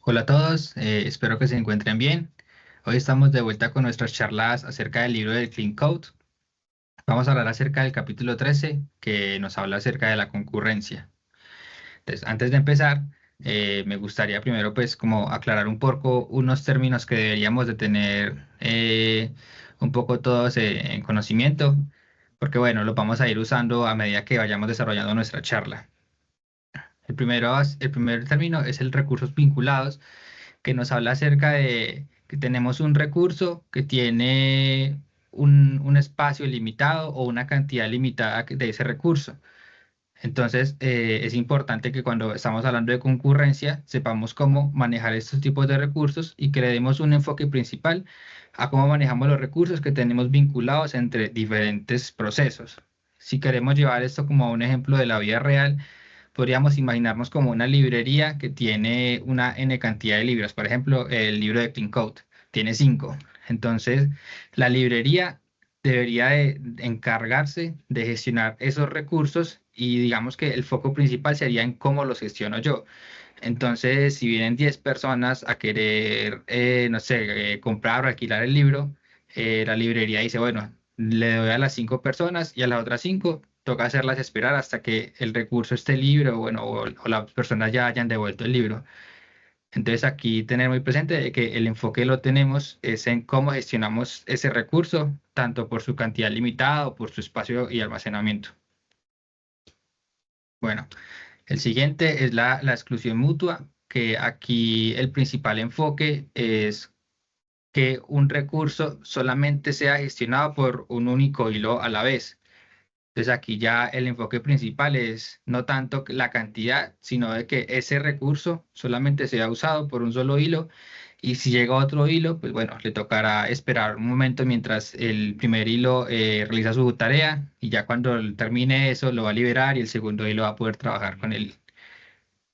Hola a todos, espero que se encuentren bien. Hoy estamos de vuelta con nuestras charlas acerca del libro del Clean Code. Vamos a hablar acerca del capítulo 13 que nos habla acerca de la concurrencia. Entonces, antes de empezar, me gustaría primero pues como aclarar un poco unos términos que deberíamos de tener un poco todos en conocimiento, porque bueno, los vamos a ir usando a medida que vayamos desarrollando nuestra charla. El primer término es el recursos vinculados que nos habla acerca de que tenemos un recurso que tiene un espacio limitado o una cantidad limitada de ese recurso. Entonces, es importante que cuando estamos hablando de concurrencia, sepamos cómo manejar estos tipos de recursos y que le demos un enfoque principal a cómo manejamos los recursos que tenemos vinculados entre diferentes procesos. Si queremos llevar esto como un ejemplo de la vida real, podríamos imaginarnos como una librería que tiene una n cantidad de libros. Por ejemplo, el libro de Clean Code tiene 5. Entonces, la librería debería de encargarse de gestionar esos recursos y digamos que el foco principal sería en cómo los gestiono yo. Entonces, si vienen 10 personas a querer, no sé, comprar o alquilar el libro, la librería dice, bueno, le doy a las 5 personas y a las otras 5 toca hacerlas esperar hasta que el recurso esté libre o, bueno, o las personas ya hayan devuelto el libro. Entonces, aquí tener muy presente de que el enfoque lo tenemos es en cómo gestionamos ese recurso, tanto por su cantidad limitada o por su espacio y almacenamiento. Bueno. El siguiente es la exclusión mutua, que aquí el principal enfoque es que un recurso solamente sea gestionado por un único hilo a la vez. Entonces aquí ya el enfoque principal es no tanto la cantidad, sino de que ese recurso solamente sea usado por un solo hilo y si llega otro hilo, pues bueno, le tocará esperar un momento mientras el primer hilo realiza su tarea y ya cuando él termine eso lo va a liberar y el segundo hilo va a poder trabajar con él.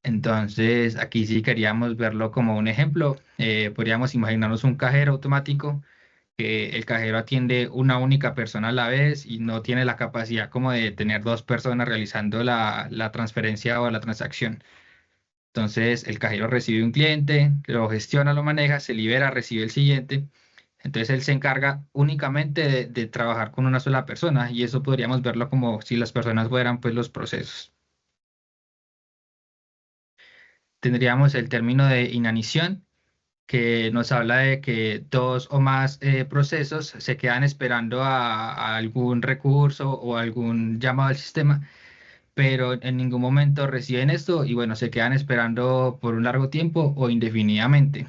Entonces, aquí sí queríamos verlo como un ejemplo. Podríamos imaginarnos un cajero automático que el cajero atiende una única persona a la vez y no tiene la capacidad como de tener dos personas realizando la transferencia o la transacción. Entonces, el cajero recibe un cliente, lo gestiona, lo maneja, se libera, recibe el siguiente. Entonces, él se encarga únicamente de trabajar con una sola persona y eso podríamos verlo como si las personas fueran pues los procesos. Tendríamos el término de inanición que nos habla de que dos o más procesos se quedan esperando a algún recurso o algún llamado al sistema, pero en ningún momento reciben esto y bueno, se quedan esperando por un largo tiempo o indefinidamente.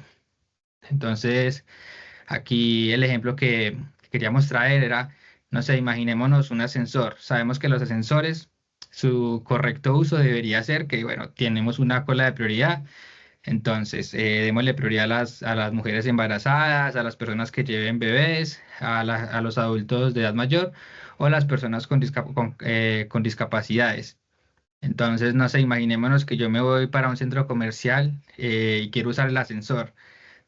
Entonces, aquí el ejemplo que queríamos traer era, no sé, imaginémonos un ascensor. Sabemos que los ascensores, su correcto uso debería ser que, bueno, tenemos una cola de prioridad entonces, démosle prioridad a las mujeres embarazadas, a las personas que lleven bebés, a los adultos de edad mayor o a las personas con discapacidades. Entonces, no sé, imaginémonos que yo me voy para un centro comercial y quiero usar el ascensor,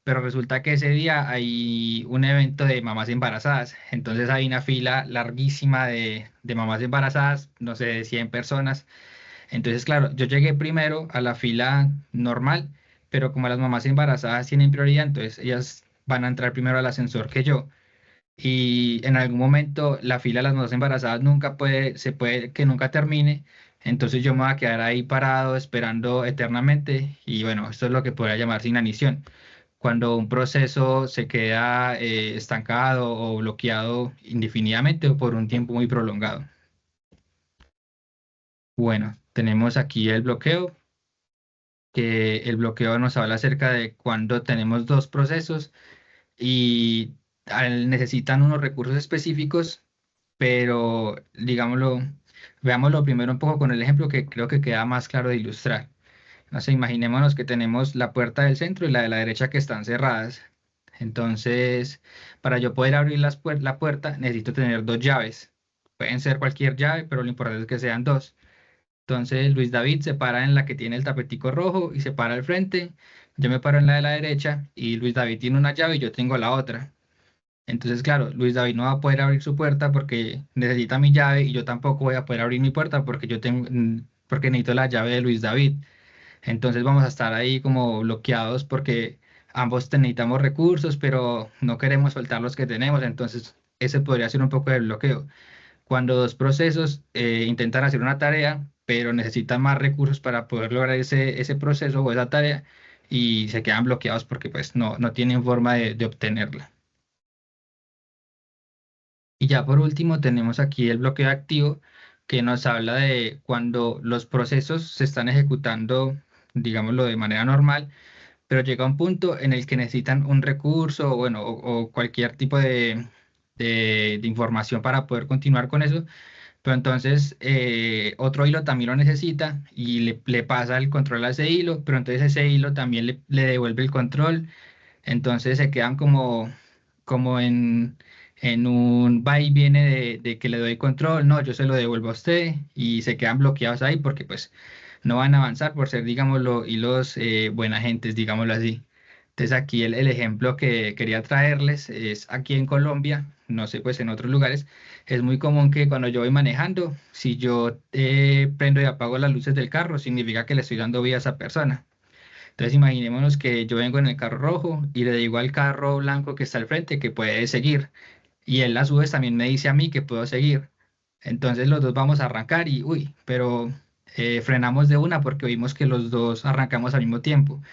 pero resulta que ese día hay un evento de mamás embarazadas. Entonces hay una fila larguísima de mamás embarazadas, no sé, de 100 personas. Entonces, claro, yo llegué primero a la fila normal, pero como las mamás embarazadas tienen prioridad, entonces ellas van a entrar primero al ascensor que yo. Y en algún momento la fila de las mamás embarazadas se puede que nunca termine. Entonces yo me voy a quedar ahí parado esperando eternamente. Y bueno, esto es lo que podría llamarse inanición. Cuando un proceso se queda estancado o bloqueado indefinidamente o por un tiempo muy prolongado. Bueno, tenemos aquí el bloqueo que el bloqueo nos habla acerca de cuando tenemos dos procesos y necesitan unos recursos específicos, pero digámoslo, veámoslo primero un poco con el ejemplo que creo que queda más claro de ilustrar. No sé, imaginémonos que tenemos la puerta del centro y la de la derecha que están cerradas. Entonces, para yo poder abrir la puerta, necesito tener dos llaves. Pueden ser cualquier llave, pero lo importante es que sean dos. Entonces Luis David se para en la que tiene el tapetico rojo y se para al frente. Yo me paro en la de la derecha y Luis David tiene una llave y yo tengo la otra. Entonces, claro, Luis David no va a poder abrir su puerta porque necesita mi llave y yo tampoco voy a poder abrir mi puerta porque porque necesito la llave de Luis David. Entonces vamos a estar ahí como bloqueados porque ambos necesitamos recursos, pero no queremos soltar los que tenemos. Entonces ese podría ser un poco de bloqueo. Cuando dos procesos intentan hacer una tarea, pero necesitan más recursos para poder lograr ese proceso o esa tarea y se quedan bloqueados porque pues no tienen forma de obtenerla. Y ya por último tenemos aquí el bloqueo activo que nos habla de cuando los procesos se están ejecutando, digámoslo, de manera normal, pero llega un punto en el que necesitan un recurso, bueno, o cualquier tipo de información para poder continuar con eso. Pero entonces otro hilo también lo necesita y le pasa el control a ese hilo, pero entonces ese hilo también le devuelve el control. Entonces se quedan como en un va y viene de que le doy control, no, yo se lo devuelvo a usted y se quedan bloqueados ahí porque pues no van a avanzar por ser, digámoslo, hilos buena gentes, digámoslo así. Entonces aquí el ejemplo que quería traerles es aquí en Colombia, no sé, pues en otros lugares, es muy común que cuando yo voy manejando, si yo prendo y apago las luces del carro, significa que le estoy dando vía a esa persona. Entonces imaginémonos que yo vengo en el carro rojo y le digo al carro blanco que está al frente que puede seguir y él a su vez también me dice a mí que puedo seguir. Entonces los dos vamos a arrancar y, uy, pero frenamos de una porque vimos que los dos arrancamos al mismo tiempo.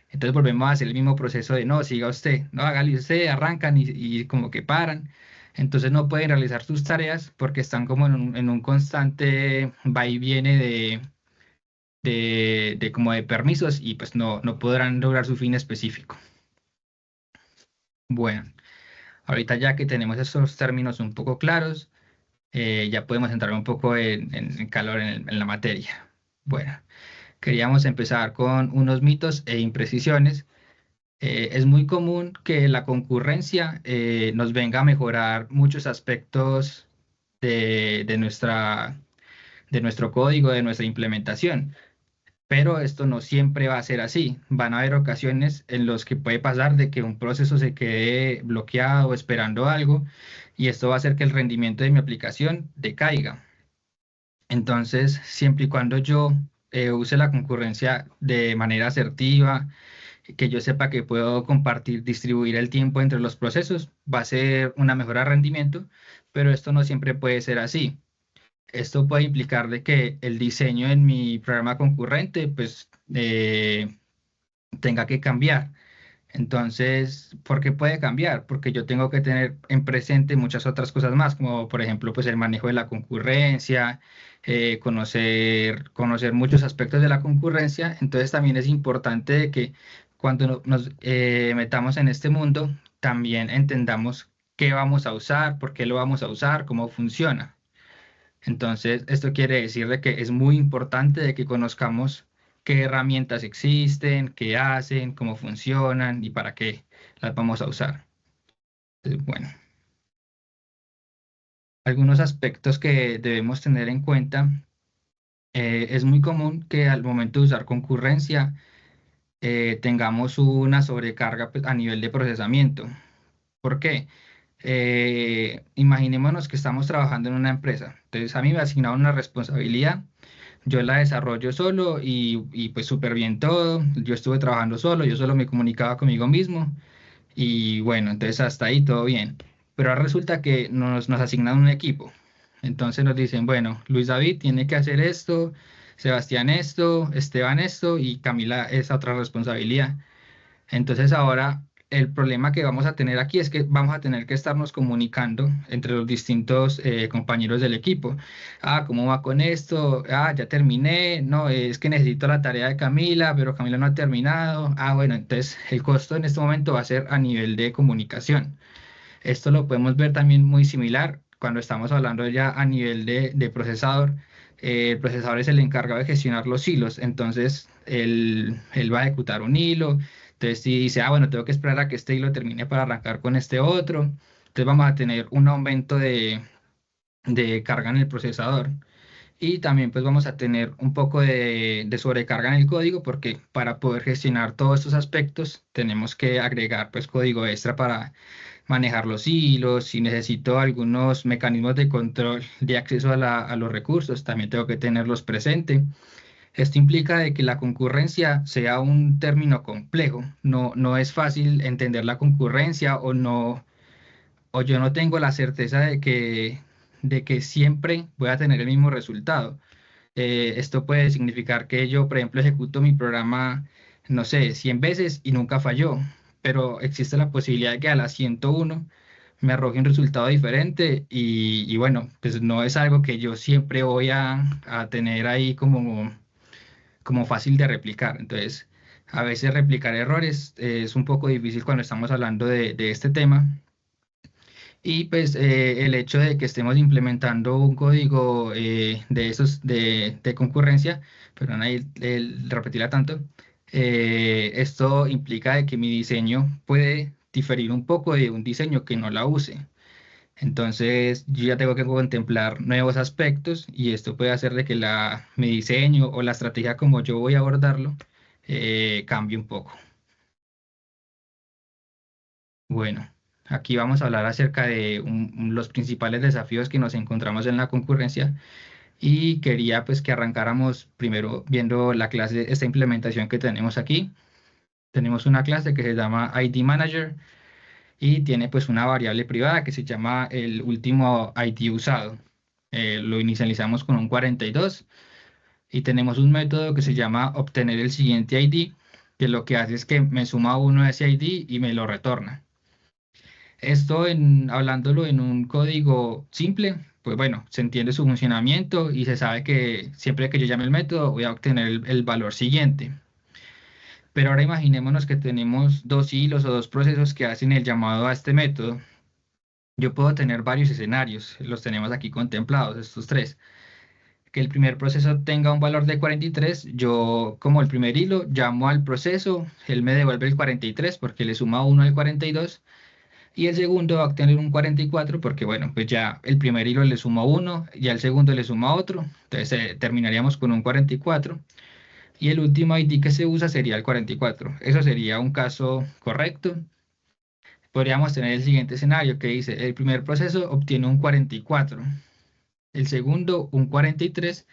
Entonces volvemos a hacer el mismo proceso de, no, siga usted, no, hágale usted, arrancan y como que paran. Entonces no pueden realizar sus tareas porque están como en un constante va y viene de como de permisos y pues no podrán lograr su fin específico. Bueno, ahorita ya que tenemos esos términos un poco claros, ya podemos entrar un poco en calor en la materia. Bueno, queríamos empezar con unos mitos e imprecisiones. Es muy común que la concurrencia nos venga a mejorar muchos aspectos de nuestro código, de nuestra implementación. Pero esto no siempre va a ser así. Van a haber ocasiones en las que puede pasar de que un proceso se quede bloqueado o esperando algo y esto va a hacer que el rendimiento de mi aplicación decaiga. Entonces, siempre y cuando yo use la concurrencia de manera asertiva, que yo sepa que puedo compartir, distribuir el tiempo entre los procesos, va a ser una mejora de rendimiento, pero esto no siempre puede ser así. Esto puede implicar de que el diseño en mi programa concurrente pues tenga que cambiar. Entonces, ¿por qué puede cambiar? Porque yo tengo que tener en presente muchas otras cosas más, como por ejemplo pues el manejo de la concurrencia, conocer muchos aspectos de la concurrencia. Entonces también es importante de que cuando nos metamos en este mundo, también entendamos qué vamos a usar, por qué lo vamos a usar, cómo funciona. Entonces, esto quiere decir de que es muy importante de que conozcamos qué herramientas existen, qué hacen, cómo funcionan y para qué las vamos a usar. Entonces, bueno, algunos aspectos que debemos tener en cuenta. Es muy común que al momento de usar concurrencia tengamos una sobrecarga pues, a nivel de procesamiento. ¿Por qué? Imaginémonos que estamos trabajando en una empresa. Entonces, a mí me asignaron una responsabilidad. Yo la desarrollo solo y pues súper bien todo. Yo estuve trabajando solo, yo solo me comunicaba conmigo mismo y bueno, entonces hasta ahí todo bien. Pero ahora resulta que nos asignan un equipo. Entonces nos dicen, bueno, Luis David tiene que hacer esto, Sebastián esto, Esteban esto y Camila esa otra responsabilidad. Entonces ahora el problema que vamos a tener aquí es que vamos a tener que estarnos comunicando entre los distintos compañeros del equipo. Ah, ¿cómo va con esto? Ah, ya terminé. No, es que necesito la tarea de Camila, pero Camila no ha terminado. Ah, bueno, entonces el costo en este momento va a ser a nivel de comunicación. Esto lo podemos ver también muy similar cuando estamos hablando ya a nivel de procesador. El procesador es el encargado de gestionar los hilos, entonces él va a ejecutar un hilo. Entonces, si dice, ah, bueno, tengo que esperar a que este hilo termine para arrancar con este otro, entonces vamos a tener un aumento de carga en el procesador. Y también pues vamos a tener un poco de sobrecarga en el código porque para poder gestionar todos estos aspectos tenemos que agregar pues código extra para manejar los hilos. Si necesito algunos mecanismos de control de acceso a los recursos, también tengo que tenerlos presentes. Esto implica de que la concurrencia sea un término complejo. No es fácil entender la concurrencia o yo no tengo la certeza de que siempre voy a tener el mismo resultado. Esto puede significar que yo, por ejemplo, ejecuto mi programa, no sé, 100 veces y nunca falló, pero existe la posibilidad de que a la 101 me arroje un resultado diferente y bueno, pues no es algo que yo siempre voy a tener ahí como fácil de replicar. Entonces, a veces replicar errores es un poco difícil cuando estamos hablando de este tema. Y pues el hecho de que estemos implementando un código de esos de concurrencia, perdón ahí repetirla tanto, esto implica de que mi diseño puede diferir un poco de un diseño que no la use. Entonces yo ya tengo que contemplar nuevos aspectos y esto puede hacer de que mi diseño o la estrategia como yo voy a abordarlo cambie un poco. Bueno, aquí vamos a hablar acerca de los principales desafíos que nos encontramos en la concurrencia y quería pues que arrancáramos primero viendo la clase, esta implementación que tenemos aquí. Tenemos una clase que se llama ID Manager y tiene pues una variable privada que se llama el último ID usado. Lo inicializamos con un 42 y tenemos un método que se llama obtener el siguiente ID, que lo que hace es que me suma uno a ese ID y me lo retorna. Esto hablándolo en un código simple, pues bueno, se entiende su funcionamiento y se sabe que siempre que yo llame el método voy a obtener el valor siguiente. Pero ahora imaginémonos que tenemos dos hilos o dos procesos que hacen el llamado a este método. Yo puedo tener varios escenarios, los tenemos aquí contemplados, estos tres. Que el primer proceso tenga un valor de 43, yo como el primer hilo llamo al proceso, él me devuelve el 43 porque le suma 1 al 42 y el segundo va a obtener un 44 porque, bueno, pues ya el primer hilo le suma uno, ya el segundo le suma otro, entonces terminaríamos con un 44 y el último ID que se usa sería el 44. Eso sería un caso correcto. Podríamos tener el siguiente escenario que dice, el primer proceso obtiene un 44, el segundo un 43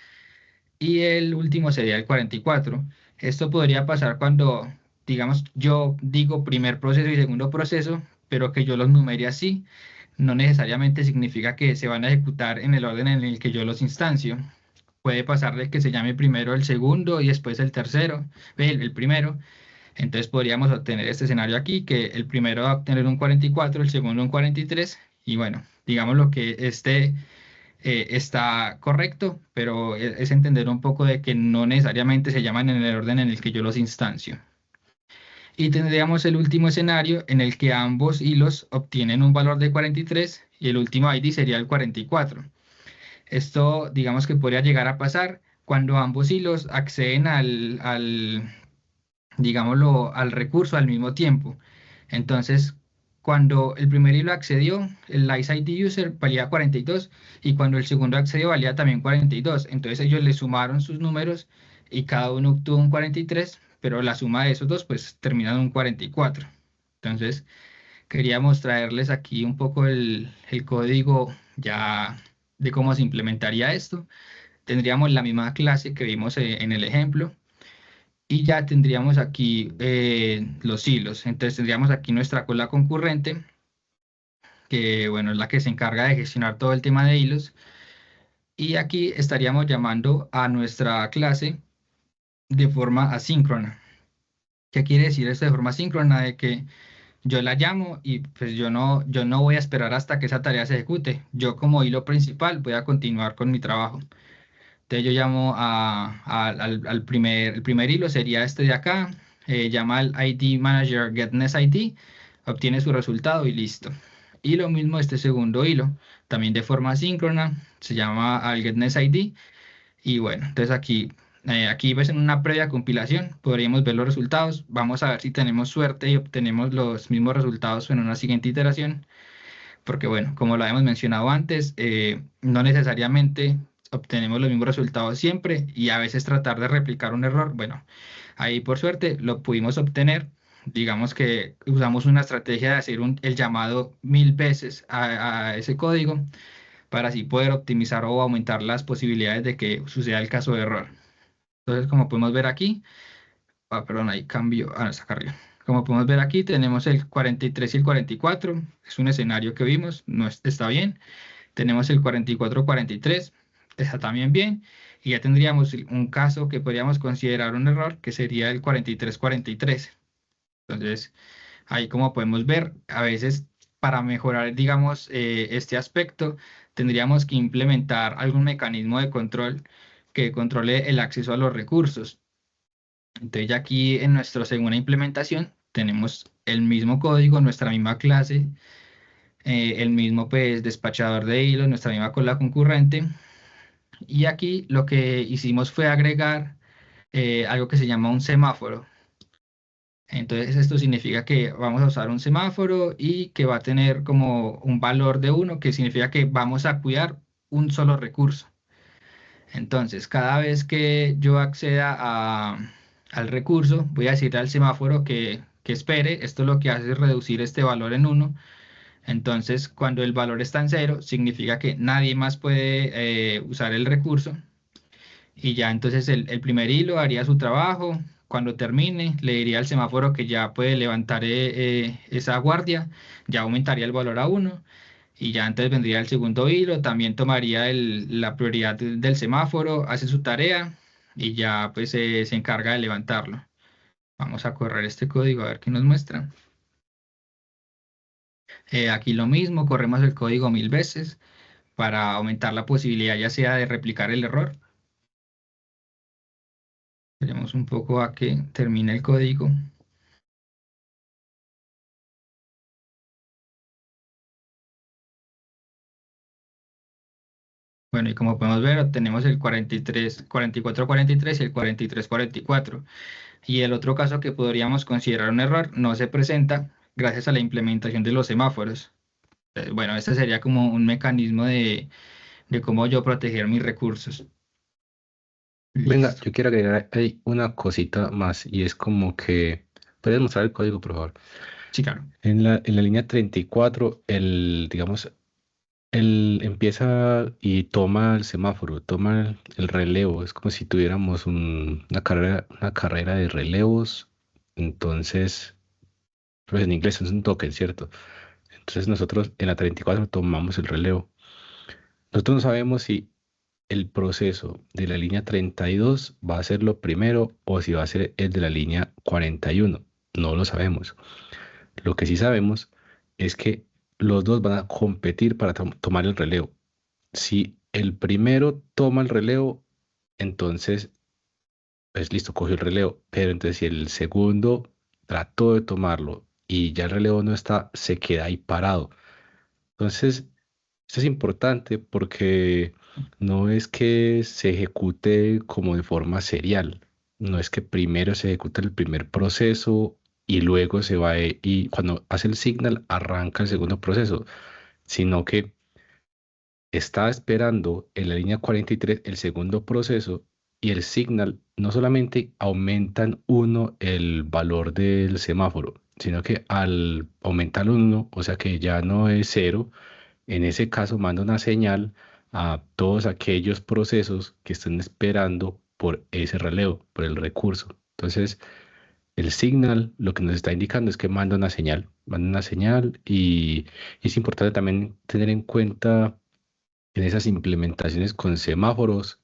y el último sería el 44. Esto podría pasar cuando, digamos, yo digo primer proceso y segundo proceso, pero que yo los numere así no necesariamente significa que se van a ejecutar en el orden en el que yo los instancio. Puede pasar de que se llame primero el segundo y después el tercero, el primero. Entonces podríamos obtener este escenario aquí, que el primero va a obtener un 44, el segundo un 43, y bueno, digamos lo que está correcto, pero es entender un poco de que no necesariamente se llaman en el orden en el que yo los instancio. Y tendríamos el último escenario en el que ambos hilos obtienen un valor de 43 y el último ID sería el 44. Esto, digamos que podría llegar a pasar cuando ambos hilos acceden digámoslo, al recurso al mismo tiempo. Entonces, cuando el primer hilo accedió, el ID user valía 42 y cuando el segundo accedió valía también 42. Entonces ellos le sumaron sus números y cada uno obtuvo un 43, pero la suma de esos dos pues termina en un 44. Entonces, queríamos traerles aquí un poco el código ya de cómo se implementaría esto. Tendríamos la misma clase que vimos en el ejemplo y ya tendríamos aquí los hilos. Entonces tendríamos aquí nuestra cola concurrente, que bueno, es la que se encarga de gestionar todo el tema de hilos. Y aquí estaríamos llamando a nuestra clase de forma asíncrona. ¿Qué quiere decir esto de forma asíncrona? De que yo la llamo y pues yo no voy a esperar hasta que esa tarea se ejecute. Yo como hilo principal voy a continuar con mi trabajo. Entonces yo llamo el primer hilo sería este de acá, llama al ID Manager getNestID, obtiene su resultado y listo. Y lo mismo este segundo hilo, también de forma asíncrona, se llama al getNestID y bueno, entonces aquí ves en una previa compilación, podríamos ver los resultados, vamos a ver si tenemos suerte y obtenemos los mismos resultados en una siguiente iteración porque bueno, como lo habíamos mencionado antes, no necesariamente obtenemos los mismos resultados siempre y a veces tratar de replicar un error, bueno, ahí por suerte lo pudimos obtener. Digamos que usamos una estrategia de hacer el llamado 1000 veces a ese código para así poder optimizar o aumentar las posibilidades de que suceda el caso de error. Entonces, como podemos ver aquí, perdón, ahí cambio, no, está acá arriba. Como podemos ver aquí, tenemos el 43 y el 44, es un escenario que vimos, no está bien. Tenemos el 44-43, está también bien. Y ya tendríamos un caso que podríamos considerar un error, que sería el 43-43. Entonces, ahí como podemos ver, a veces para mejorar, digamos, este aspecto, tendríamos que implementar algún mecanismo de control que controle el acceso a los recursos. Entonces, ya aquí en nuestra segunda implementación tenemos el mismo código, nuestra misma clase, el mismo pues despachador de hilos, nuestra misma cola concurrente. Y aquí lo que hicimos fue agregar algo que se llama un semáforo. Entonces esto significa que vamos a usar un semáforo y que va a tener como un valor de 1, que significa que vamos a cuidar un solo recurso. Entonces cada vez que yo acceda al recurso, voy a decirle al semáforo que espere. Esto lo que hace es reducir este valor en 1. Entonces cuando el valor está en 0, significa que nadie más puede usar el recurso. Y ya entonces el primer hilo haría su trabajo. Cuando termine, le diría al semáforo que ya puede levantar esa guardia, ya aumentaría el valor a 1. Y ya entonces vendría el segundo hilo, también tomaría la prioridad del semáforo, hace su tarea y ya pues se encarga de levantarlo. Vamos a correr este código a ver qué nos muestra. Aquí lo mismo, corremos el código 1000 veces para aumentar la posibilidad ya sea de replicar el error. Esperemos un poco a que termine el código. Bueno, y como podemos ver, tenemos el 43, 44-43 y el 43-44. Y el otro caso que podríamos considerar un error no se presenta gracias a la implementación de los semáforos. Bueno, este sería como un mecanismo de cómo yo proteger mis recursos. Venga, Listo. yo quiero agregar ahí una cosita más y es como que, ¿puedes mostrar el código, por favor? Sí, claro. En la línea 34, digamos, él empieza y toma el semáforo, toma el relevo. Es como si tuviéramos una carrera de relevos. Entonces, pues en inglés es un token, ¿cierto? Entonces nosotros en la 34 tomamos el relevo. Nosotros no sabemos si el proceso de la línea 32 va a ser lo primero o si va a ser el de la línea 41. No lo sabemos. Lo que sí sabemos es que los dos van a competir para tomar el relevo. Si el primero toma el relevo, entonces, pues listo, cogió el relevo. Pero entonces si el segundo trató de tomarlo y ya el relevo no está, se queda ahí parado. Entonces, esto es importante porque no es que se ejecute como de forma serial. No es que primero se ejecute el primer proceso y luego se va y cuando hace el signal arranca el segundo proceso, sino que está esperando en la línea 43 el segundo proceso y el signal no solamente aumentan uno el valor del semáforo, sino que al aumentar uno, o sea que ya no es cero, en ese caso manda una señal a todos aquellos procesos que están esperando por ese relevo, por el recurso. Entonces, el signal lo que nos está indicando es que manda una señal y es importante también tener en cuenta en esas implementaciones con semáforos,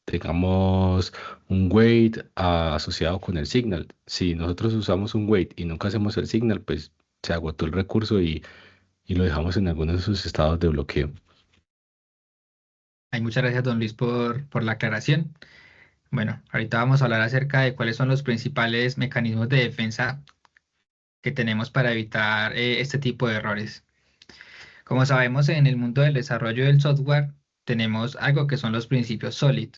tengamos un wait asociado con el signal. Si nosotros usamos un wait y nunca hacemos el signal, pues se agotó el recurso y lo dejamos en algunos de sus estados de bloqueo. Ay, muchas gracias, don Luis, por la aclaración. Bueno, ahorita vamos a hablar acerca de cuáles son los principales mecanismos de defensa que tenemos para evitar este tipo de errores. Como sabemos, en el mundo del desarrollo del software tenemos algo que son los principios SOLID.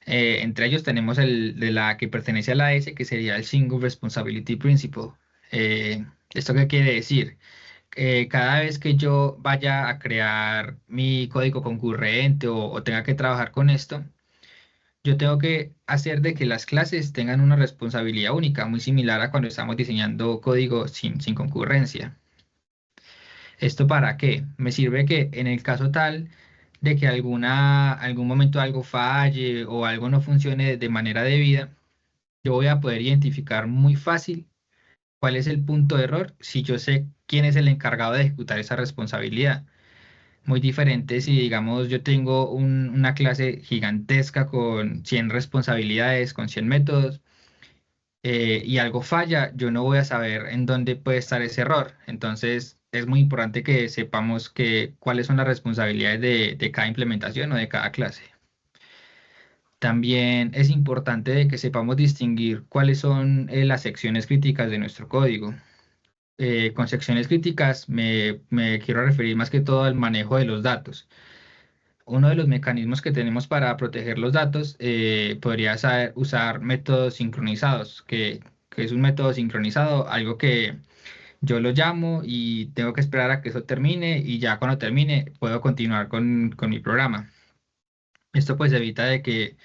Entre ellos tenemos el de la que pertenece a la S, que sería el Single Responsibility Principle. ¿Esto qué quiere decir? Cada vez que yo vaya a crear mi código concurrente o tenga que trabajar con esto, yo tengo que hacer de que las clases tengan una responsabilidad única, muy similar a cuando estamos diseñando código sin concurrencia. ¿Esto para qué? Me sirve que en el caso tal de que algún momento algo falle o algo no funcione de manera debida, yo voy a poder identificar muy fácil cuál es el punto de error si yo sé quién es el encargado de ejecutar esa responsabilidad. Muy diferente si, digamos, yo tengo una clase gigantesca con 100 responsabilidades, con 100 métodos, y algo falla, yo no voy a saber en dónde puede estar ese error. Entonces, es muy importante que sepamos cuáles son las responsabilidades de cada implementación o de cada clase. También es importante de que sepamos distinguir cuáles son las secciones críticas de nuestro código. Con secciones críticas me quiero referir más que todo al manejo de los datos. Uno de los mecanismos que tenemos para proteger los datos podría ser usar métodos sincronizados, que es un método sincronizado, algo que yo lo llamo y tengo que esperar a que eso termine y ya cuando termine puedo continuar con mi programa. Esto pues evita de que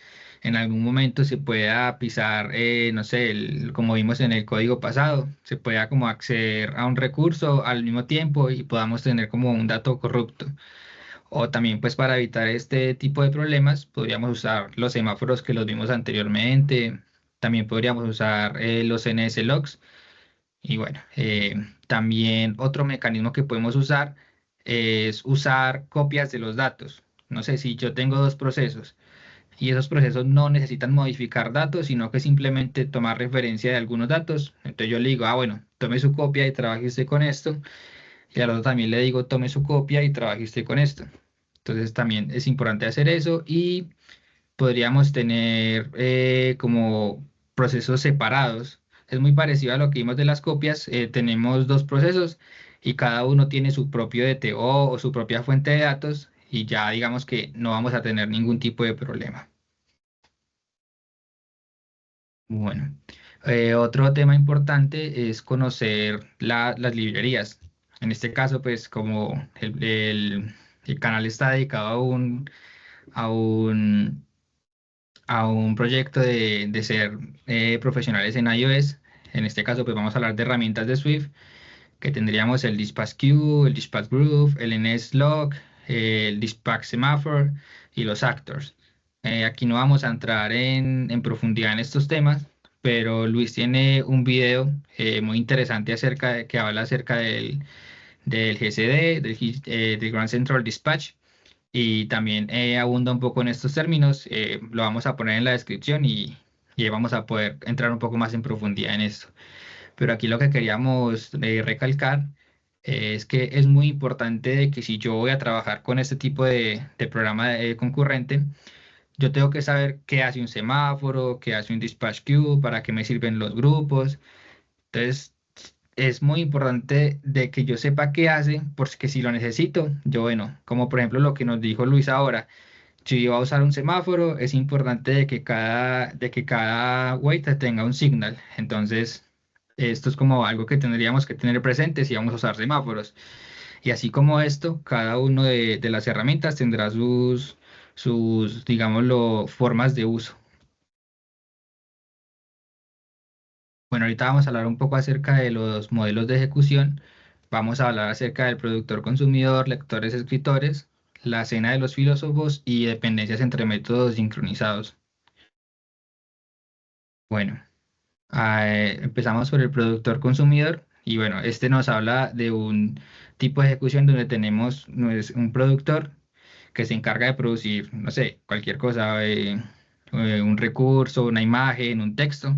en algún momento se pueda pisar, no sé, como vimos en el código pasado, se pueda como acceder a un recurso al mismo tiempo y podamos tener como un dato corrupto. O también pues para evitar este tipo de problemas podríamos usar los semáforos que los vimos anteriormente. También podríamos usar los NS logs. Y bueno, también otro mecanismo que podemos usar es usar copias de los datos. No sé si yo tengo dos procesos y esos procesos no necesitan modificar datos, sino que simplemente tomar referencia de algunos datos. Entonces yo le digo, bueno, tome su copia y trabaje usted con esto. Y al otro también le digo, tome su copia y trabaje usted con esto. Entonces también es importante hacer eso y podríamos tener como procesos separados. Es muy parecido a lo que vimos de las copias. Tenemos dos procesos y cada uno tiene su propio DTO o su propia fuente de datos y ya digamos que no vamos a tener ningún tipo de problema. Bueno, otro tema importante es conocer las librerías. En este caso, pues como el canal está dedicado a un, a un proyecto de ser profesionales en iOS, en este caso, pues vamos a hablar de herramientas de Swift, que tendríamos el Dispatch Queue, el Dispatch Groove, el NSLog, el Dispatch Semaphore y los Actors. Aquí no vamos a entrar en profundidad en estos temas, pero Luis tiene un video muy interesante que habla acerca del GCD, del Grand Central Dispatch, y también abunda un poco en estos términos. Lo vamos a poner en la descripción y ahí vamos a poder entrar un poco más en profundidad en esto. Pero aquí lo que queríamos recalcar es que es muy importante de que si yo voy a trabajar con este tipo de programa concurrente, yo tengo que saber qué hace un semáforo, qué hace un dispatch queue, para qué me sirven los grupos. Entonces, es muy importante de que yo sepa qué hace, porque si lo necesito, yo, bueno, como por ejemplo lo que nos dijo Luis ahora, si yo voy a usar un semáforo, es importante de que cada wait tenga un signal. Entonces, esto es como algo que tendríamos que tener presente si vamos a usar semáforos. Y así como esto, cada uno de las herramientas tendrá digámoslo, formas de uso. Bueno, ahorita vamos a hablar un poco acerca de los modelos de ejecución. Vamos a hablar acerca del productor consumidor, lectores escritores, la cena de los filósofos y dependencias entre métodos sincronizados. Bueno. Empezamos por el productor consumidor y bueno, este nos habla de un tipo de ejecución donde tenemos no es un productor que se encarga de producir, no sé, cualquier cosa, un recurso, una imagen, un texto,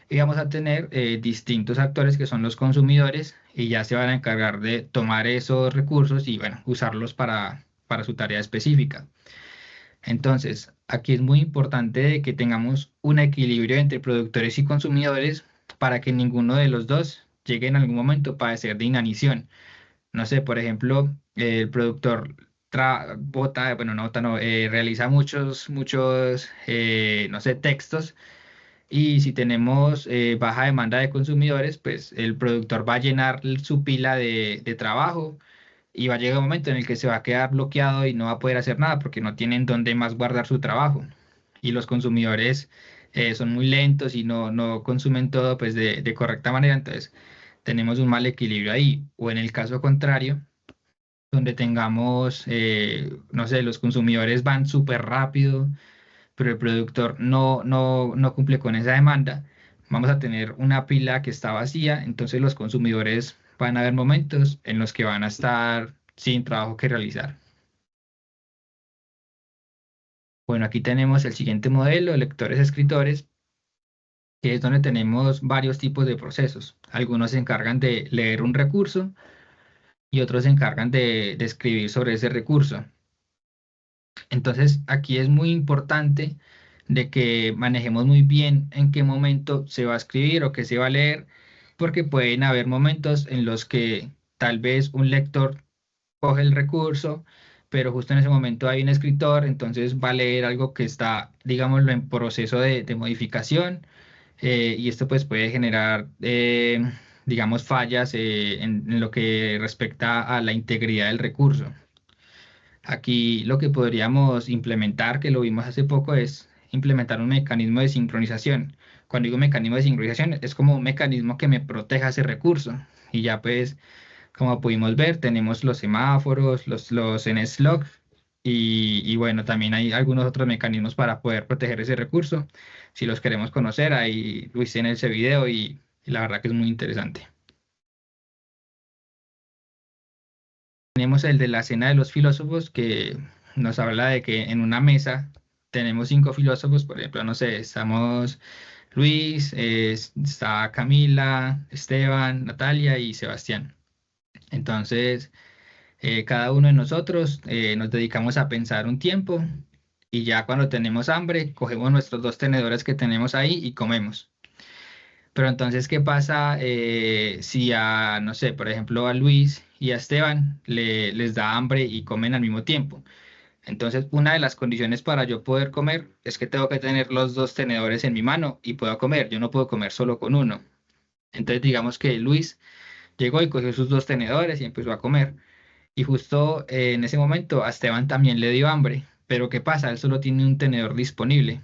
y vamos a tener distintos actores que son los consumidores y ya se van a encargar de tomar esos recursos y bueno, usarlos para su tarea específica. Entonces, aquí es muy importante de que tengamos un equilibrio entre productores y consumidores para que ninguno de los dos llegue en algún momento a padecer de inanición. No sé, por ejemplo, el productor bueno, no, bota no, realiza no sé, textos y si tenemos baja demanda de consumidores, pues el productor va a llenar su pila de trabajo y va a llegar un momento en el que se va a quedar bloqueado y no va a poder hacer nada porque no tienen dónde más guardar su trabajo. Y los consumidores son muy lentos y no consumen todo pues de correcta manera, entonces tenemos un mal equilibrio ahí. O en el caso contrario, donde tengamos, no sé, los consumidores van súper rápido, pero el productor no cumple con esa demanda, vamos a tener una pila que está vacía, entonces los consumidores van a haber momentos en los que van a estar sin trabajo que realizar. Bueno, aquí tenemos el siguiente modelo, lectores-escritores, que es donde tenemos varios tipos de procesos. Algunos se encargan de leer un recurso y otros se encargan de escribir sobre ese recurso. Entonces, aquí es muy importante de que manejemos muy bien en qué momento se va a escribir o qué se va a leer, porque pueden haber momentos en los que tal vez un lector coge el recurso, pero justo en ese momento hay un escritor, entonces va a leer algo que está, digámoslo, en proceso de modificación, y esto pues puede generar, digamos, fallas en lo que respecta a la integridad del recurso. Aquí lo que podríamos implementar, que lo vimos hace poco, es implementar un mecanismo de sincronización. Cuando digo mecanismo de sincronización, es como un mecanismo que me proteja ese recurso. Y ya pues, como pudimos ver, tenemos los semáforos, los NSLOC y bueno, también hay algunos otros mecanismos para poder proteger ese recurso. Si los queremos conocer, ahí lo hice en ese video y la verdad que es muy interesante. Tenemos el de la cena de los filósofos que nos habla de que en una mesa tenemos cinco filósofos, por ejemplo, no sé, estamos Luis, está Camila, Esteban, Natalia y Sebastián. Entonces, cada uno de nosotros nos dedicamos a pensar un tiempo y ya cuando tenemos hambre, cogemos nuestros dos tenedores que tenemos ahí y comemos. Pero entonces, ¿qué pasa si a, no sé, por ejemplo, a Luis y a Esteban les da hambre y comen al mismo tiempo? Entonces, una de las condiciones para yo poder comer es que tengo que tener los dos tenedores en mi mano y puedo comer. Yo no puedo comer solo con uno. Entonces, digamos que Luis llegó y cogió sus dos tenedores y empezó a comer. Y justo en ese momento a Esteban también le dio hambre. Pero ¿qué pasa? Él solo tiene un tenedor disponible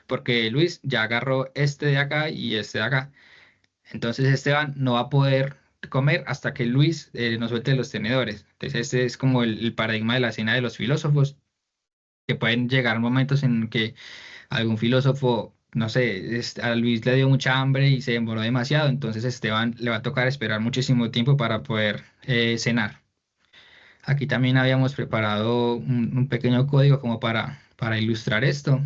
porque Luis ya agarró este de acá y este de acá. Entonces Esteban no va a poder comer hasta que Luis nos suelte los tenedores. Entonces este es como el paradigma de la cena de los filósofos, que pueden llegar momentos en que algún filósofo, no sé, a Luis le dio mucha hambre y se demoró demasiado, entonces Esteban le va a tocar esperar muchísimo tiempo para poder cenar. Aquí también habíamos preparado un pequeño código como para ilustrar esto.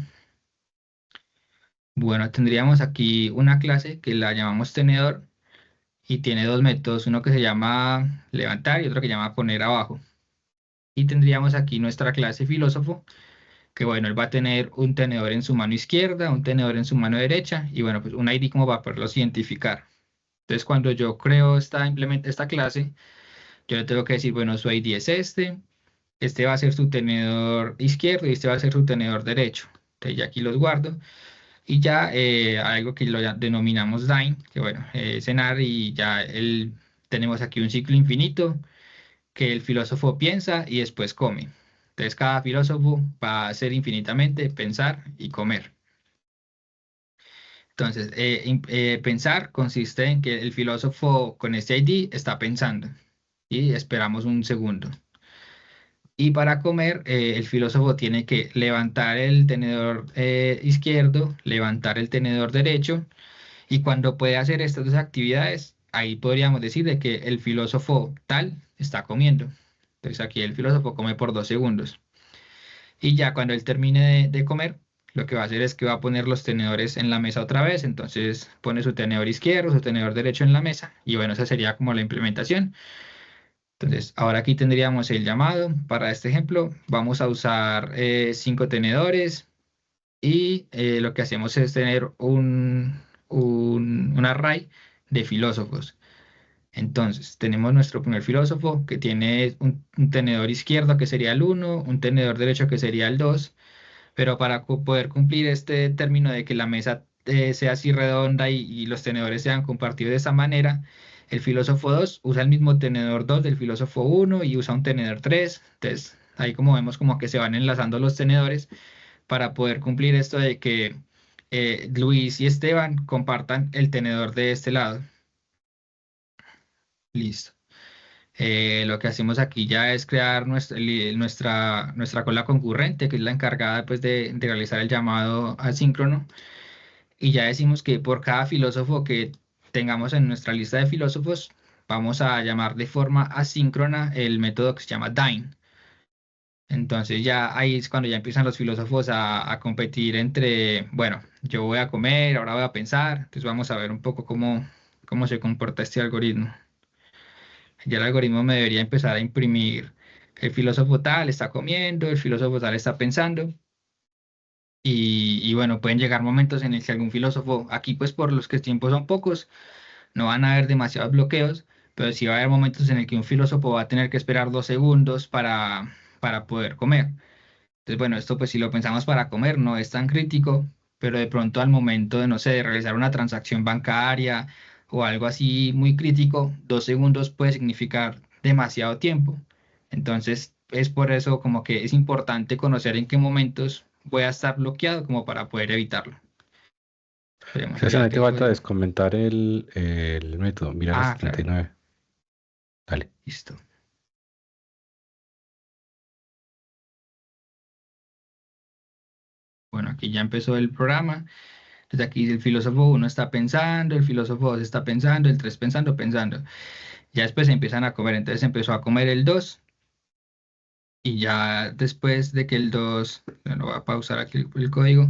Bueno, tendríamos aquí una clase que la llamamos tenedor y tiene dos métodos, uno que se llama levantar y otro que se llama poner abajo. Y tendríamos aquí nuestra clase filósofo, que bueno, él va a tener un tenedor en su mano izquierda, un tenedor en su mano derecha y bueno, pues un ID como para poderlos identificar. Entonces, cuando yo creo esta clase, yo le tengo que decir, bueno, su ID es este va a ser su tenedor izquierdo y este va a ser su tenedor derecho. Entonces, ya aquí los guardo. Y ya algo que lo denominamos Dine, que bueno, cenar y ya tenemos aquí un ciclo infinito que el filósofo piensa y después come. Entonces cada filósofo va a hacer infinitamente pensar y comer. Entonces, pensar consiste en que el filósofo con este ID está pensando y esperamos un segundo. Y para comer, el filósofo tiene que levantar el tenedor izquierdo, levantar el tenedor derecho. Y cuando puede hacer estas dos actividades, ahí podríamos decir de que el filósofo tal está comiendo. Entonces aquí el filósofo come por 2 segundos. Y ya cuando él termine de comer, lo que va a hacer es que va a poner los tenedores en la mesa otra vez. Entonces pone su tenedor izquierdo, su tenedor derecho en la mesa. Y bueno, esa sería como la implementación. Entonces ahora aquí tendríamos el llamado. Para este ejemplo, vamos a usar 5 tenedores. Y lo que hacemos es tener un array de filósofos. Entonces, tenemos nuestro primer filósofo que tiene un tenedor izquierdo que sería el uno, un tenedor derecho que sería el 2, pero para poder cumplir este término de que la mesa sea así redonda y los tenedores sean compartidos de esa manera, el filósofo 2 usa el mismo tenedor 2 del filósofo uno y usa un tenedor 3. Entonces, ahí como vemos como que se van enlazando los tenedores para poder cumplir esto de que Luis y Esteban compartan el tenedor de este lado. Listo. Lo que hacemos aquí ya es crear nuestra cola concurrente, que es la encargada pues, de realizar el llamado asíncrono. Y ya decimos que por cada filósofo que tengamos en nuestra lista de filósofos, vamos a llamar de forma asíncrona el método que se llama DINE. Entonces ya ahí es cuando ya empiezan los filósofos a competir entre, bueno, yo voy a comer, ahora voy a pensar, entonces vamos a ver un poco cómo se comporta este algoritmo. Ya el algoritmo me debería empezar a imprimir el filósofo tal está comiendo, el filósofo tal está pensando. Y bueno, pueden llegar momentos en el que algún filósofo, aquí pues por los que tiempos son pocos, no van a haber demasiados bloqueos, pero sí va a haber momentos en el que un filósofo va a tener que esperar 2 segundos para poder comer. Entonces, bueno, esto pues si lo pensamos para comer no es tan crítico, pero de pronto al momento de, no sé, de realizar una transacción bancaria o algo así muy crítico, 2 segundos puede significar demasiado tiempo. Entonces, es por eso como que es importante conocer en qué momentos voy a estar bloqueado como para poder evitarlo. Esperemos, Entonces, ya solamente tengo falta el... descomentar el método, mirar Ah, hasta claro, 39. Dale. listo. Bueno, aquí ya empezó el programa. Entonces aquí el filósofo uno está pensando, el filósofo 2 está pensando, el 3 pensando, pensando. Ya después empiezan a comer, entonces empezó a comer el 2 y ya después de que el 2, bueno, voy a pausar aquí el código,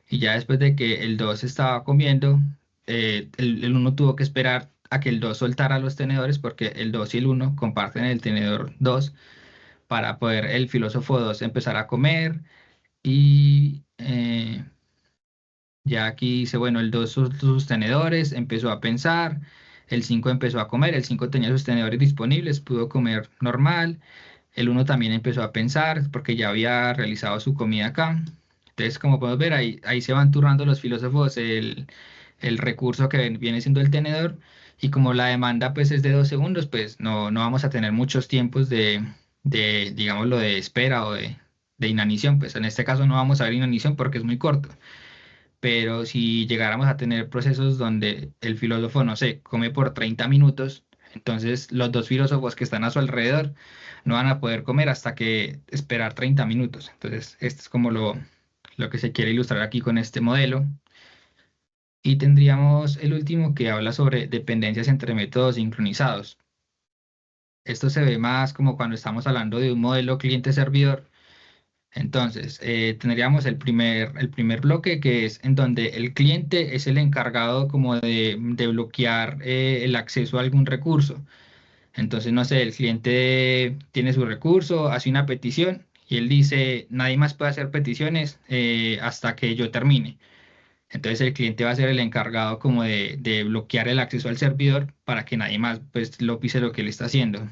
y ya después de que el 2 estaba comiendo, el 1 tuvo que esperar a que el 2 soltara los tenedores porque el 2 y el 1 comparten el tenedor 2 para poder el filósofo 2 empezar a comer y ya aquí dice, bueno, el 2 sus tenedores, empezó a pensar, el 5 empezó a comer, el 5 tenía sus tenedores disponibles, pudo comer normal, el uno también empezó a pensar porque ya había realizado su comida acá. Entonces, como podemos ver, ahí se van turnando los filósofos el recurso que viene siendo el tenedor y como la demanda pues es de 2 segundos, pues no vamos a tener muchos tiempos digámoslo, de espera o de inanición. Pues en este caso no vamos a ver inanición porque es muy corto. Pero si llegáramos a tener procesos donde el filósofo, no sé, come por 30 minutos, entonces los dos filósofos que están a su alrededor no van a poder comer hasta que esperar 30 minutos. Entonces, esto es como lo que se quiere ilustrar aquí con este modelo. Y tendríamos el último que habla sobre dependencias entre métodos sincronizados. Esto se ve más como cuando estamos hablando de un modelo cliente-servidor. Entonces, tendríamos el primer bloque que es en donde el cliente es el encargado como de bloquear el acceso a algún recurso. Entonces, no sé, el cliente tiene su recurso, hace una petición y él dice, nadie más puede hacer peticiones hasta que yo termine. Entonces, el cliente va a ser el encargado como de bloquear el acceso al servidor para que nadie más pues lo pise lo que él está haciendo.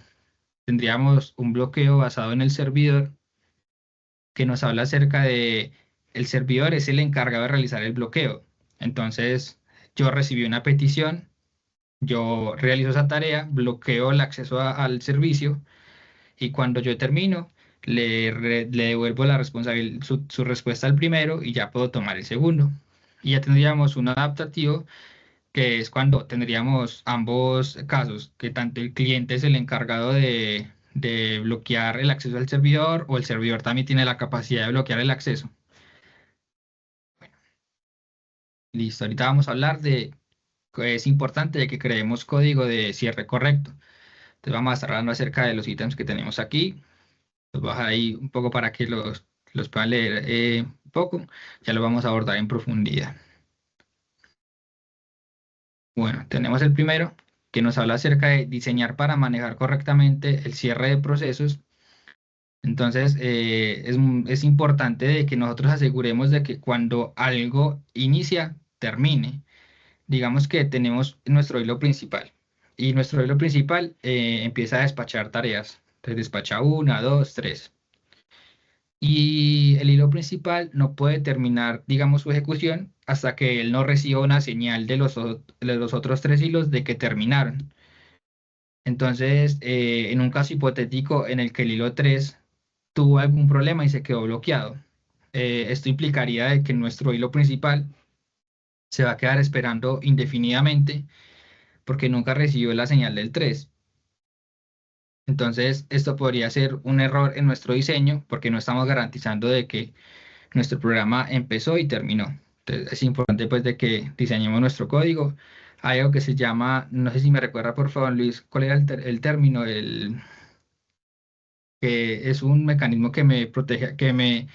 Tendríamos un bloqueo basado en el servidor que nos habla acerca de el servidor es el encargado de realizar el bloqueo. Entonces, yo recibí una petición, yo realizo esa tarea, bloqueo el acceso al servicio y cuando yo termino, le devuelvo su respuesta al primero y ya puedo tomar el segundo. Y ya tendríamos un adaptativo que es cuando tendríamos ambos casos, que tanto el cliente es el encargado de bloquear el acceso al servidor o el servidor también tiene la capacidad de bloquear el acceso. Listo, ahorita vamos a hablar de que es importante de que creemos código de cierre correcto. Entonces vamos a estar hablando acerca de los ítems que tenemos aquí. Los voy a dejar ahí un poco para que los puedan leer un poco. Ya lo vamos a abordar en profundidad. Bueno, tenemos el primero que nos habla acerca de diseñar para manejar correctamente el cierre de procesos. Entonces, es importante de que nosotros aseguremos de que cuando algo inicia, termine. Digamos que tenemos nuestro hilo principal y nuestro hilo principal empieza a despachar tareas. Entonces despacha una, dos, tres. Y el hilo principal no puede terminar, digamos, su ejecución hasta que él no reciba una señal de los otros tres hilos de que terminaron. Entonces, en un caso hipotético en el que el hilo 3 tuvo algún problema y se quedó bloqueado, esto implicaría de que nuestro hilo principal se va a quedar esperando indefinidamente porque nunca recibió la señal del 3. Entonces, esto podría ser un error en nuestro diseño porque no estamos garantizando de que nuestro programa empezó y terminó. Entonces, es importante pues de que diseñemos nuestro código. Hay algo que se llama, no sé si me recuerda por favor Luis, ¿cuál era el término? Que es un mecanismo que me protege, que me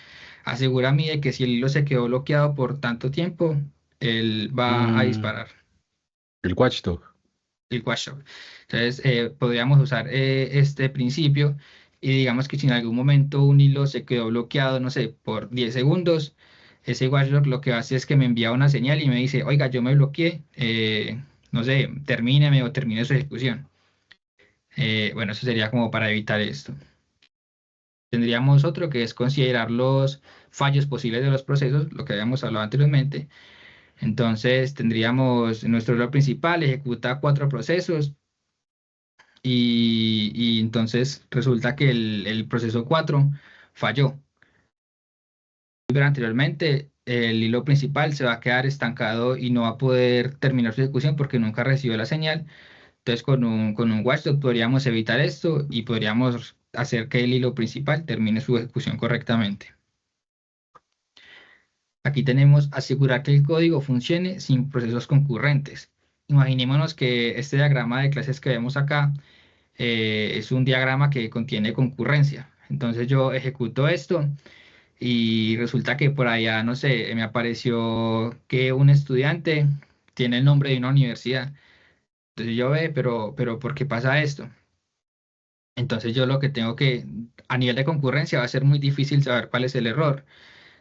asegura a mí de que si el hilo se quedó bloqueado por tanto tiempo, él va a Mm, disparar el watchdog. el watchdog. Entonces, podríamos usar este principio y digamos que si en algún momento un hilo se quedó bloqueado, no sé, por 10 segundos, ese watchdog lo que hace es que me envía una señal y me dice, oiga, yo me bloqueé, no sé, termíneme o termine su ejecución. Bueno, eso sería como para evitar esto. Tendríamos otro que es considerar los fallos posibles de los procesos, lo que habíamos hablado anteriormente. Entonces, tendríamos nuestro error principal, ejecuta cuatro procesos y entonces resulta que el proceso 4 falló. Pero anteriormente, el hilo principal se va a quedar estancado y no va a poder terminar su ejecución porque nunca recibió la señal. Entonces, con un watchdog podríamos evitar esto y podríamos hacer que el hilo principal termine su ejecución correctamente. Aquí tenemos asegurar que el código funcione sin procesos concurrentes. Imaginémonos que este diagrama de clases que vemos acá es un diagrama que contiene concurrencia. Entonces yo ejecuto esto y resulta que por allá, no sé, me apareció que un estudiante tiene el nombre de una universidad. Entonces yo ve, pero ¿por qué pasa esto? Entonces yo lo que tengo que, a nivel de concurrencia va a ser muy difícil saber cuál es el error.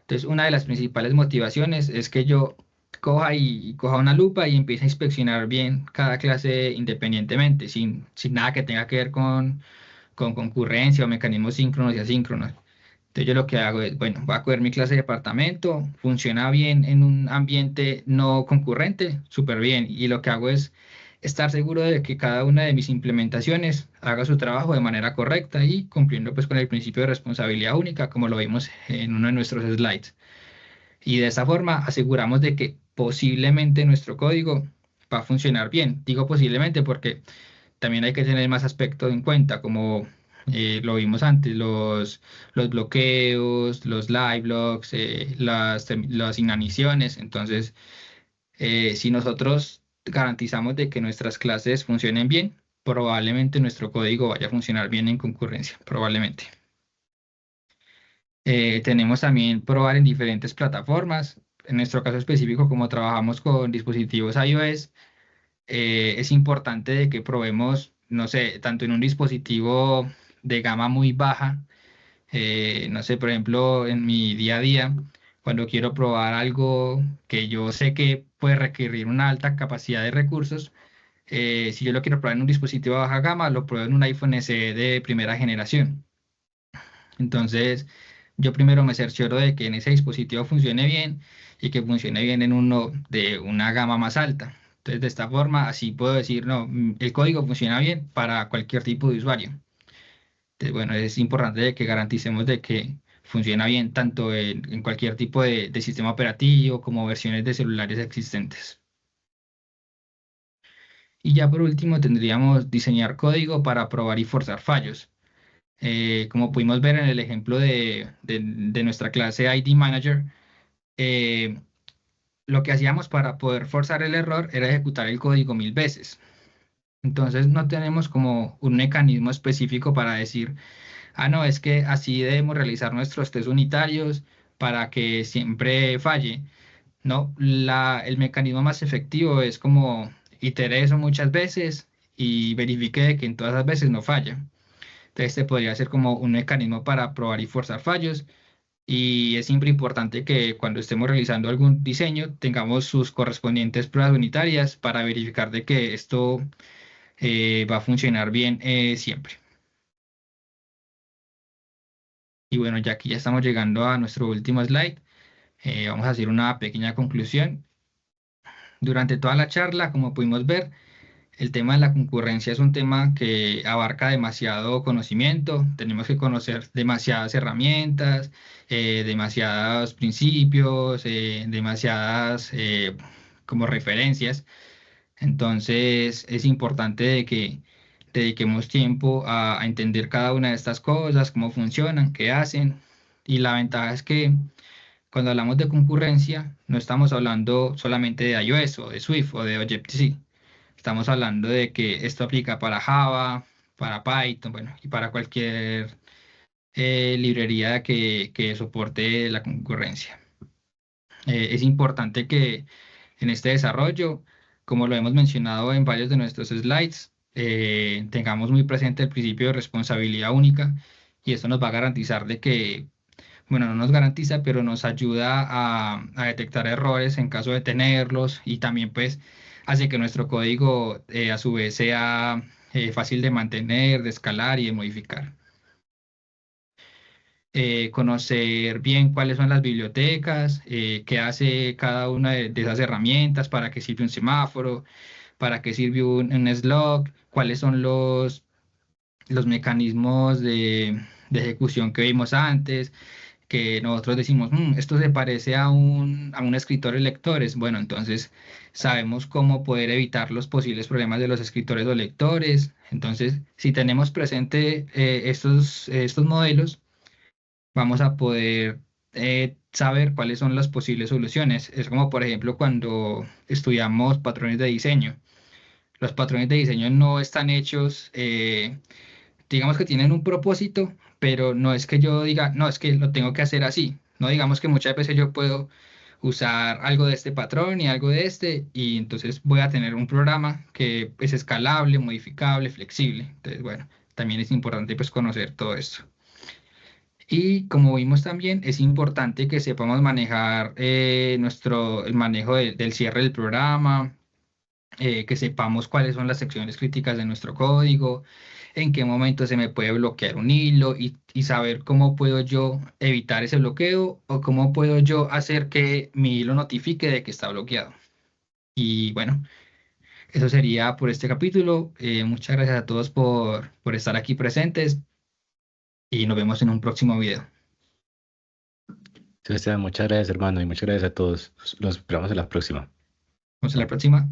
Entonces, una de las principales motivaciones es que yo coja una lupa y empiece a inspeccionar bien cada clase independientemente, sin nada que tenga que ver con concurrencia o mecanismos síncronos y asíncronos. Entonces, yo lo que hago es, bueno, voy a coger mi clase de departamento, funciona bien en un ambiente no concurrente, súper bien. Y lo que hago es estar seguro de que cada una de mis implementaciones haga su trabajo de manera correcta y cumpliendo pues con el principio de responsabilidad única, como lo vimos en uno de nuestros slides. Y de esa forma aseguramos de que posiblemente nuestro código va a funcionar bien. Digo posiblemente porque también hay que tener más aspectos en cuenta, como lo vimos antes, los bloqueos, los live blocks, las inaniciones. Entonces, si nosotros garantizamos de que nuestras clases funcionen bien, probablemente nuestro código vaya a funcionar bien en concurrencia, probablemente. Tenemos también probar en diferentes plataformas. En nuestro caso específico, como trabajamos con dispositivos iOS, es importante de que probemos, no sé, tanto en un dispositivo de gama muy baja, no sé, por ejemplo, en mi día a día, cuando quiero probar algo que yo sé que puede requerir una alta capacidad de recursos, si yo lo quiero probar en un dispositivo de baja gama, lo pruebo en un iPhone SE de primera generación. Entonces, yo primero me cercioro de que en ese dispositivo funcione bien y que funcione bien en uno de una gama más alta. Entonces, de esta forma, así puedo decir, no, el código funciona bien para cualquier tipo de usuario. Entonces, bueno, es importante de que garanticemos de que funciona bien tanto en cualquier tipo de sistema operativo como versiones de celulares existentes. Y ya por último, tendríamos diseñar código para probar y forzar fallos. Como pudimos ver en el ejemplo de nuestra clase ID Manager, eh, lo que hacíamos para poder forzar el error era ejecutar el código 1000 veces. Entonces no tenemos como un mecanismo específico para decir, ah, no, es que así debemos realizar nuestros test unitarios para que siempre falle. No, el mecanismo más efectivo es como iteré eso muchas veces y verifique de que en todas las veces no falla. Entonces, este podría ser como un mecanismo para probar y forzar fallos. Y es siempre importante que cuando estemos realizando algún diseño tengamos sus correspondientes pruebas unitarias para verificar de que esto va a funcionar bien siempre. Y bueno, ya aquí ya estamos llegando a nuestro último slide. Vamos a hacer una pequeña conclusión. Durante toda la charla, como pudimos ver, el tema de la concurrencia es un tema que abarca demasiado conocimiento, tenemos que conocer demasiadas herramientas, demasiados principios, demasiadas como referencias. Entonces es importante dediquemos tiempo a entender cada una de estas cosas, cómo funcionan, qué hacen. Y la ventaja es que cuando hablamos de concurrencia, no estamos hablando solamente de iOS o de Swift o de Objective-C. Estamos hablando de que esto aplica para Java, para Python, bueno, y para cualquier librería que soporte la concurrencia. Es importante que en este desarrollo, como lo hemos mencionado en varios de nuestros slides, tengamos muy presente el principio de responsabilidad única y esto nos va a garantizar de que, bueno, no nos garantiza, pero nos ayuda a detectar errores en caso de tenerlos y también pues hace que nuestro código a su vez sea fácil de mantener, de escalar y de modificar. Conocer bien cuáles son las bibliotecas, qué hace cada una de esas herramientas, para qué sirve un semáforo, para qué sirve un slug, cuáles son los mecanismos de ejecución que vimos antes, que nosotros decimos, esto se parece a un escritor de lectores". Bueno, entonces sabemos cómo poder evitar los posibles problemas de los escritores o lectores. Entonces, si tenemos presente estos modelos, vamos a poder saber cuáles son las posibles soluciones. Es como, por ejemplo, cuando estudiamos patrones de diseño. Los patrones de diseño no están hechos, digamos que tienen un propósito, pero no es que yo diga, no, es que lo tengo que hacer así. No digamos que muchas veces yo puedo usar algo de este patrón y algo de este, y entonces voy a tener un programa que es escalable, modificable, flexible. Entonces, bueno, también es importante pues conocer todo esto. Y como vimos también, es importante que sepamos manejar el manejo del cierre del programa, que sepamos cuáles son las secciones críticas de nuestro código, en qué momento se me puede bloquear un hilo y saber cómo puedo yo evitar ese bloqueo o cómo puedo yo hacer que mi hilo notifique de que está bloqueado. Y bueno, eso sería por este capítulo. Muchas gracias a todos por estar aquí presentes y nos vemos en un próximo video. Sebastián, muchas gracias, hermano, y muchas gracias a todos. Los esperamos en la próxima. Nos vemos en la próxima.